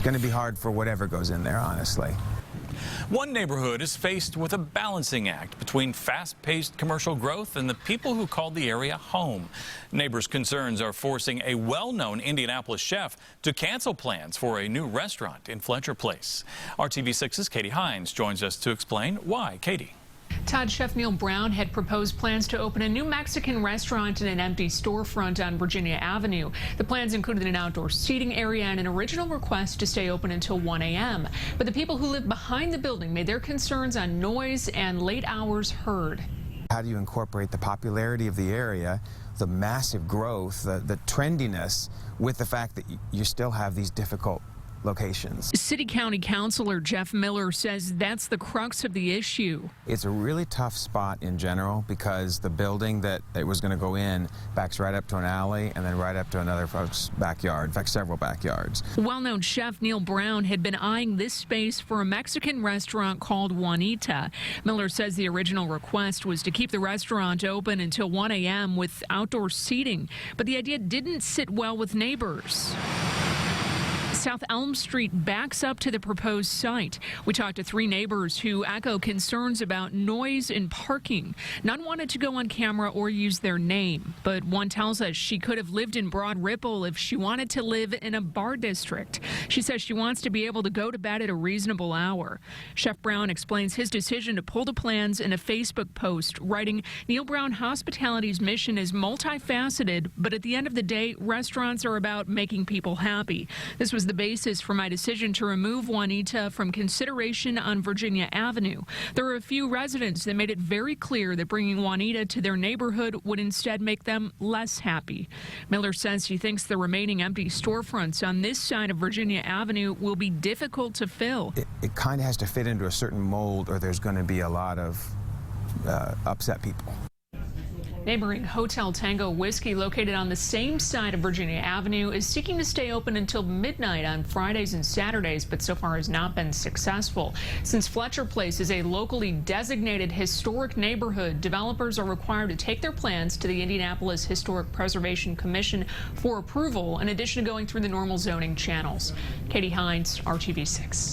going to be hard for whatever goes in there, honestly. One neighborhood is faced with a balancing act between fast-paced commercial growth and the people who called the area home. Neighbors' concerns are forcing a well-known Indianapolis chef to cancel plans for a new restaurant in Fletcher Place. RTV6's Katie Hines joins us to explain why. Katie. Todd, Chef Neil Brown had proposed plans to open a new Mexican restaurant in an empty storefront on Virginia Avenue. The plans included an outdoor seating area and an original request to stay open until 1 a.m. But the people who live behind the building made their concerns on noise and late hours heard. How do you incorporate the popularity of the area, the massive growth, the trendiness, with the fact that you still have these difficult locations? City County Councilor Jeff Miller says that's the crux of the issue. It's a really tough spot in general because the building that it was going to go in backs right up to an alley and then right up to another folks' backyard, in fact several backyards. Well-known chef Neil Brown had been eyeing this space for a Mexican restaurant called Juanita. Miller says the original request was to keep the restaurant open until 1 a.m. with outdoor seating, but the idea didn't sit well with neighbors. South Elm Street backs up to the proposed site. We talked to 3 neighbors who echo concerns about noise and parking. None wanted to go on camera or use their name, but one tells us she could have lived in Broad Ripple if she wanted to live in a bar district. She says she wants to be able to go to bed at a reasonable hour. Chef Brown explains his decision to pull the plans in a Facebook post, writing, "Neil Brown Hospitality's mission is multifaceted, but at the end of the day, restaurants are about making people happy. This was the basis for my decision to remove Juanita from consideration on Virginia Avenue. There are a few residents that made it very clear that bringing Juanita to their neighborhood would instead make them less happy." Miller says he thinks the remaining empty storefronts on this side of Virginia Avenue will be difficult to fill. It kind of has to fit into a certain mold or there's going to be a lot of upset people. Neighboring Hotel Tango Whiskey, located on the same side of Virginia Avenue, is seeking to stay open until midnight on Fridays and Saturdays, but so far has not been successful. Since Fletcher Place is a locally designated historic neighborhood, developers are required to take their plans to the Indianapolis Historic Preservation Commission for approval, in addition to going through the normal zoning channels. Katie Hines, RTV6.